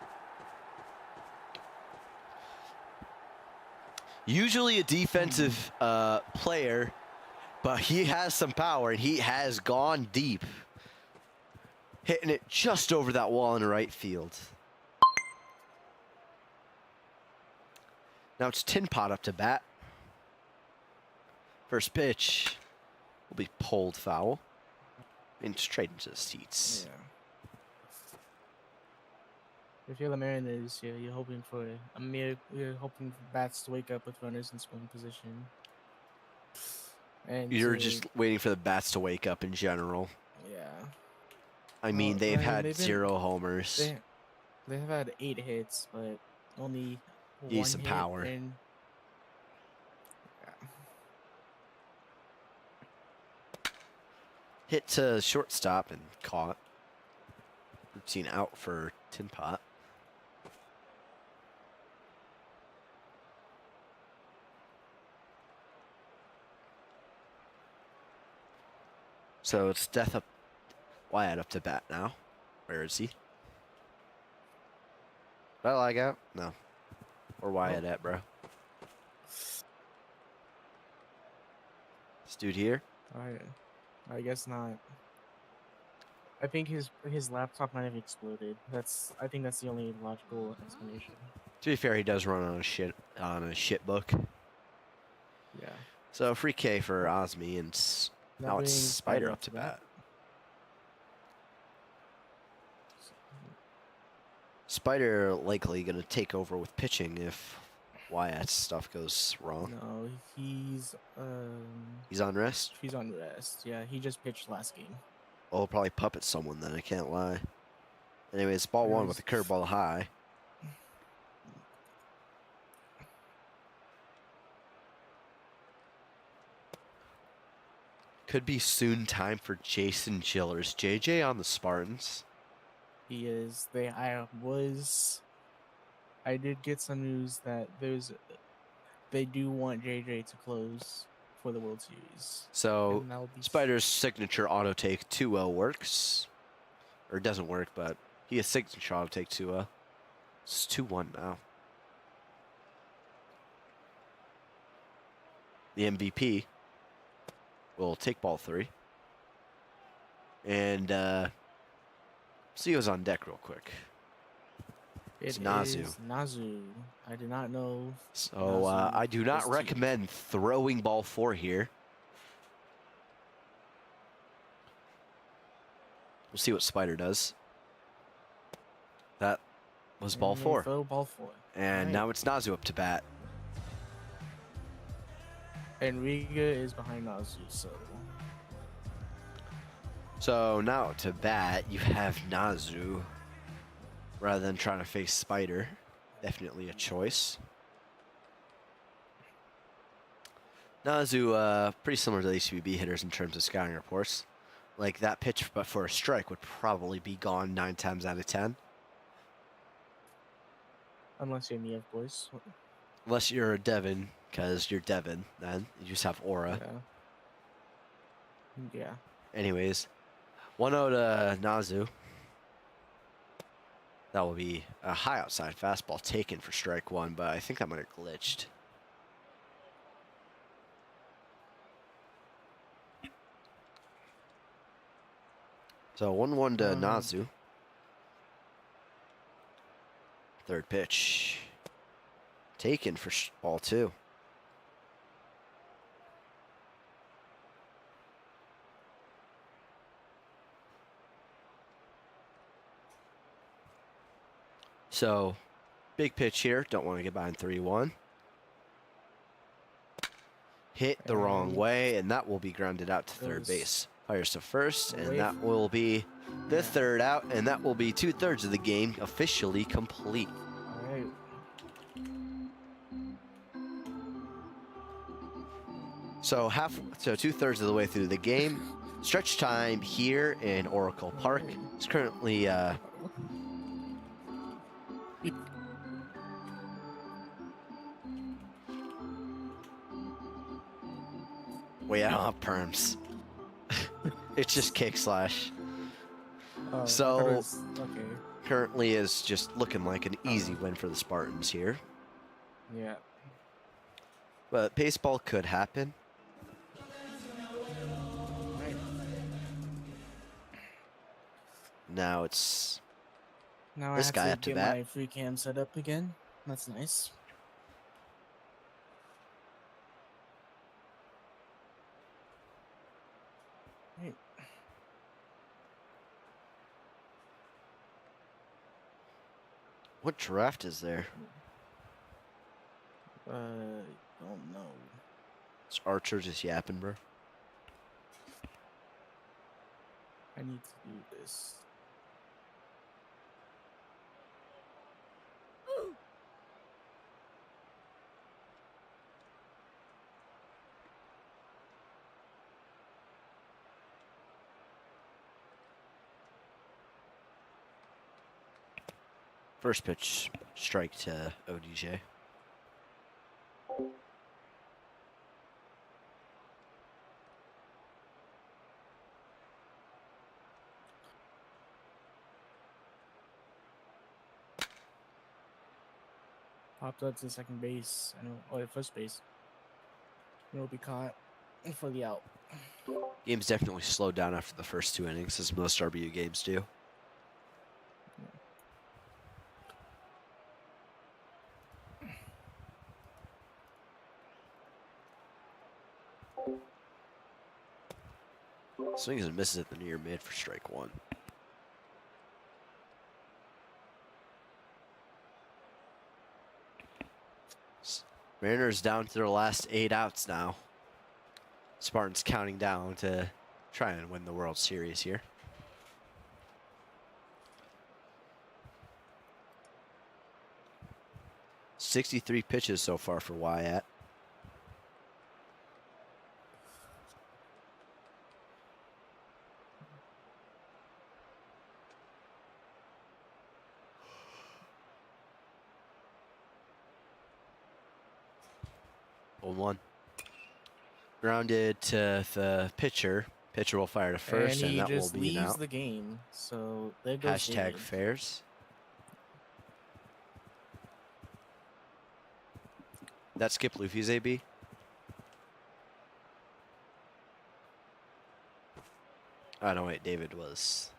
Usually a defensive player, but he has some power and he has gone deep. Hitting it just over that wall in right field. Now it's Tin Pot up to bat. First pitch will be pulled foul. And straight into the seats. Yeah. If you're the Mariners, you're hoping for a miracle. You're hoping for bats to wake up with runners in scoring position. And you're just waiting for the bats to wake up in general. Yeah. I mean, they've had 0 homers. They have had 8 hits, but only Use 1 some hit power. And, Hit to shortstop and caught. Routine out for Tin Pot. So it's Death up, Wyatt up to bat now. Where is he? Did I lag out? No. Where Wyatt at, bro? This dude here? I guess not. I think his laptop might have exploded. I think that's the only logical explanation. To be fair, he does run on a shit book. Yeah. So free K for Osmi, and now it's Spider up to bat. Spider likely going to take over with pitching if Wyatt's stuff goes wrong. No, He's on rest? he's on rest. Yeah, he just pitched last game. Well, he'll probably puppet someone then, I can't lie. Anyways, ball one with a curveball high. Could be soon time for Jason Chillers. JJ on the Spartans. He is. I did get some news that they do want JJ to close for the World Series. So Spider's signature auto take 2-0 works. Or it doesn't work, but he has signature auto take 2-0. It's 2-1 now. The MVP will take ball 3. And see who's on deck real quick. It's Nazu. Nazu. I did not know. So I do not recommend throwing ball 4 here. We'll see what Spider does. That was ball 4. Ball 4. And now it's Nazu up to bat. And Riga is behind Nazu, So now to bat, you have Nazu rather than trying to face Spider. Definitely a choice. Nazu, pretty similar to the HBB hitters in terms of scouting reports. Like that pitch, but for a strike, would probably be gone 9 times out of 10. Unless you're me, of course. Unless you're a Devin, because you're Devin, then you just have aura. Yeah. Anyways, 1-0 to Nazu. That will be a high outside fastball taken for strike 1, but I think that might have glitched. So 1-1 to Nazu. Third pitch. Taken for ball 2. So, big pitch here. Don't want to get behind 3-1. Hit the wrong way, and that will be grounded out to third base. Fires to first, and that will be the third out, and that will be 2/3 of the game officially complete. All right. So 2/3 of the way through the game. Stretch time here in Oracle Park. It's currently wait, I don't have perms. It's just kick slash. So currently is just looking like an easy win for the Spartans here. Yeah. But baseball could happen. Right. Now it's Now this guy I up have to to bat. get my free cam set up again. That's nice. Right. What draft is there? Don't know. Is Archer just yapping, bro? I need to do this. First pitch, strike to ODJ. Popped up to second base. I know, or first base. It'll be caught for the out. Game's definitely slowed down after the first 2 innings, as most RBU games do. Swings and misses at the near mid for strike 1. Mariners down to their last 8 outs now. Spartans counting down to try and win the World Series here. .63 pitches so far for Wyatt. Old one. Grounded to the pitcher. Pitcher will fire to first, and he that will just be an leaves out. the game. So there goes Hashtag David. fairs. That Skip Luffy's AB? Oh, no, wait, David was.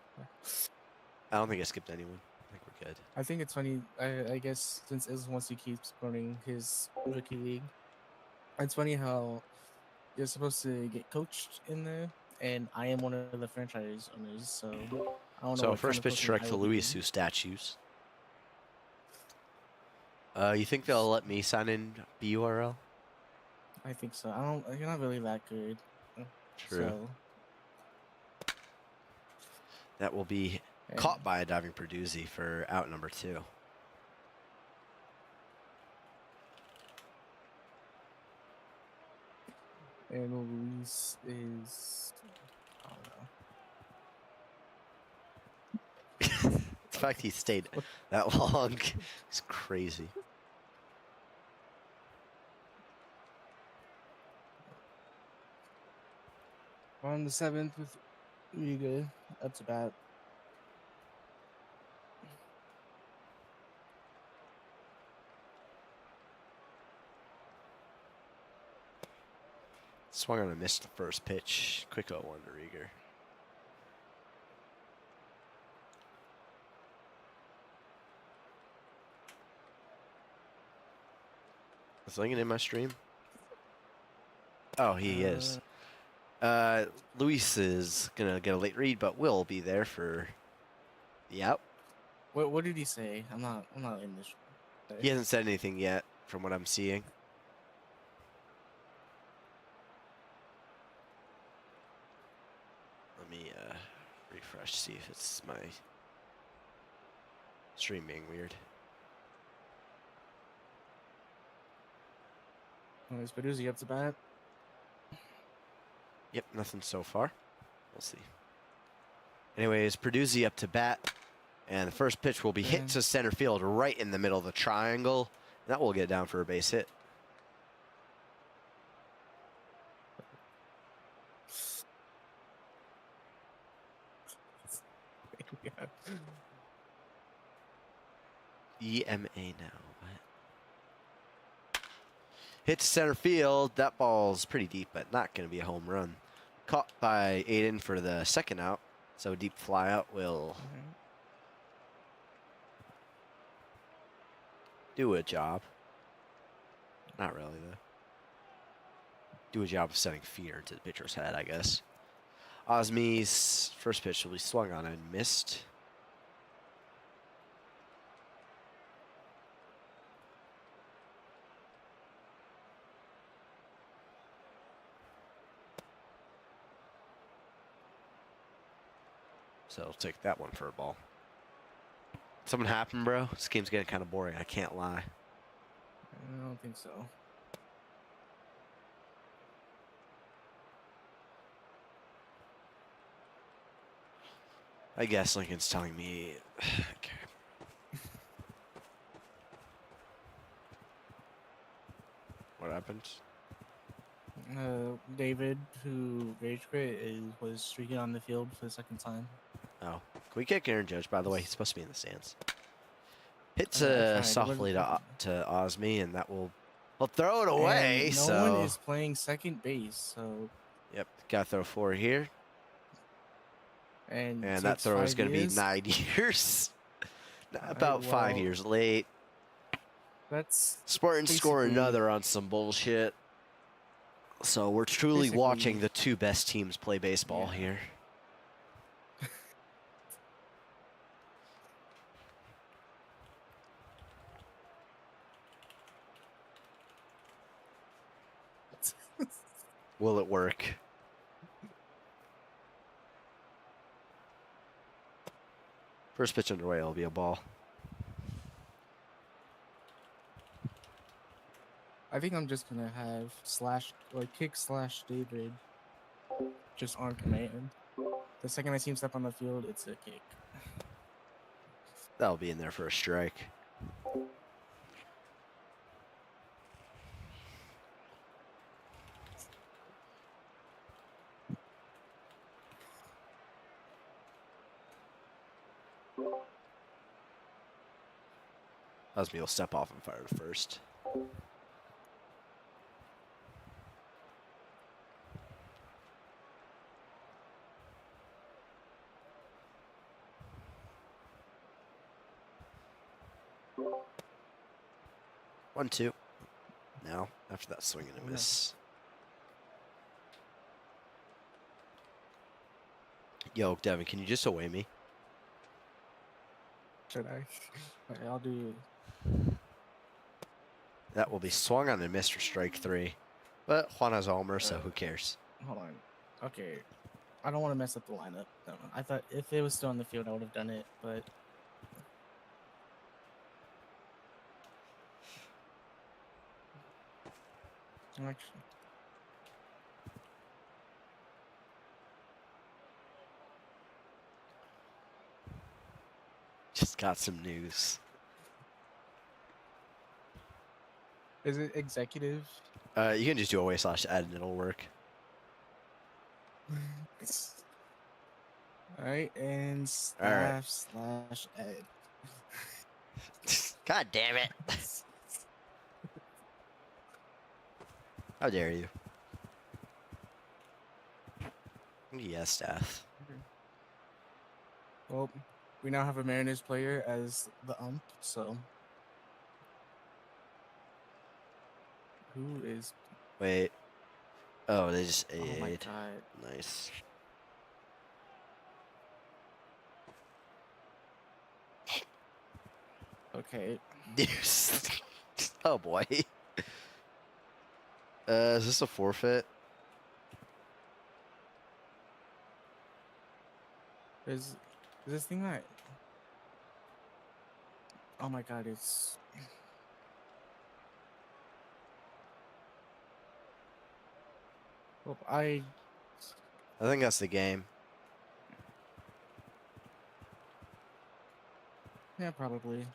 I don't think I skipped anyone. I think we're good. I think it's funny. I guess since Iz wants to keep running his rookie league, it's funny how you're supposed to get coached in there, and I am one of the franchise owners, so I don't know. So what first kind of pitch coaching direct I to will be Luis, doing. who statues. You think they'll let me sign in BURL? I think so. I don't. You're not really that good. True. So, That will be caught by a diving Perduzzi for out number 2. and Luis is. I don't know. The fact he stayed that long is crazy. On the 7th with Riga up to bat. Swung on a missed the first pitch. Quick 0-1 to Rieger. Is Lincoln in my stream? Oh, he is. Luis is gonna get a late read, but will be there for the out. What did he say? I'm not in this. He hasn't said anything yet, from what I'm seeing. Let me refresh, see if it's my stream being weird. Is Perduzzi up to bat? Yep, nothing so far. We'll see. Anyways, Perduzzi up to bat, and the first pitch will be hit to center field right in the middle of the triangle. And that will get down for a base hit. EMA now. Hit to center field. That ball's pretty deep, but not going to be a home run. Caught by Aiden for the second out. So deep fly out will do a job. Not really, though. Do a job of sending fear into the pitcher's head, I guess. Osme's first pitch will be swung on and missed. So I'll take that one for a ball. Something happened, bro? This game's getting kind of boring. I can't lie. I don't think so. I guess Lincoln's telling me. Okay. What happened? David, who rage quit, was streaking on the field for the second time. Oh. Can we kick Aaron Judge, by the way? He's supposed to be in the stands. Hits tried. softly to Osme, and that will. Well, throw it away. And no one is playing second base, so. Yep, got to throw 4 here. And that throw is going to be 9 years. About 5 years late. That's Spartans score another on some bullshit. So we're truly watching the 2 best teams play baseball here. Will it work? First pitch underway will be a ball. I think I'm just gonna have kick / David just on command. The second I see him step on the field, it's a kick. That'll be in there for a strike. Husby will step off and fire to first. One, two. Now, after that swing and a miss. Yo, Devin, can you just away me? Should I? Okay, I'll do. That will be swung on and missed for strike 3. But Juan has a homer, so who cares? Hold on. Okay. I don't want to mess up the lineup. No, I thought if it was still on the field, I would have done it, but. Actually. Just got some news. Is it executive? You can just do away / add and it'll work. Alright, and staff / ed. God damn it. How dare you? Yes, staff. Well, we now have a Mariners player as the ump, so. Who is. Wait. Oh, they just Oh my ate. god. Nice. Okay. Oh boy. Is this a forfeit? Is this thing that. Oh my god, it's. Well, I think that's the game. Yeah, probably.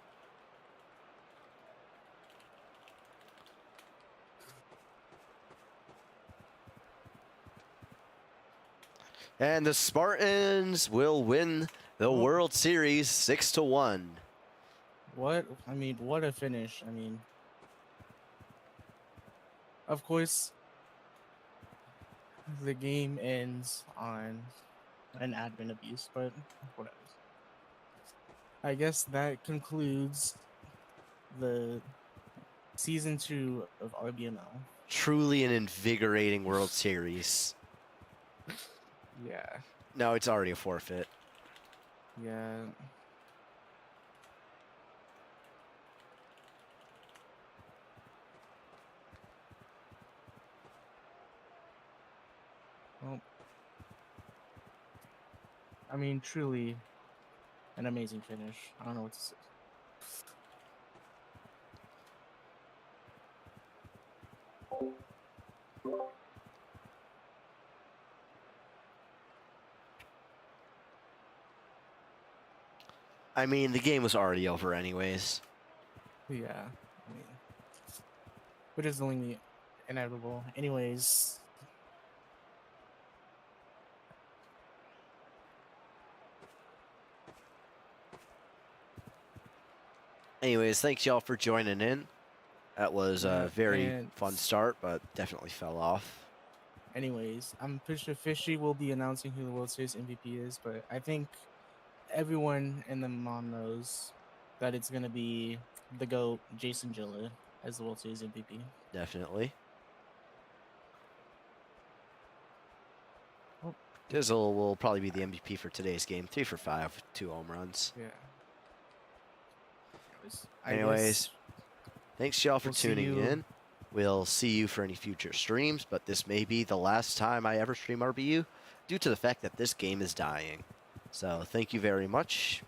And the Spartans will win the World Series 6-1. What? I mean, what a finish. I mean, of course, the game ends on an admin abuse, but whatever. I guess that concludes the season 2 of RBML. Truly an invigorating World Series. Yeah. No, it's already a forfeit. Yeah. Well, I mean, truly an amazing finish. I don't know what to say. I mean, the game was already over anyways. Yeah. I mean, which is only inevitable. Anyways. Anyways, thanks y'all for joining in. That was a very fun start, but definitely fell off. Anyways, I'm pretty sure Fishy will be announcing who the World Series MVP is, but I think everyone in the mom knows that it's going to be the GOAT, Jason Gillett, as the World Series MVP. Definitely. Dizzle will probably be the MVP for today's game. 3 for 5, 2 home runs. Yeah. Anyways, thanks y'all for tuning in. will see you for any future streams, but this may be the last time I ever stream RBU due to the fact that this game is dying. So thank you very much.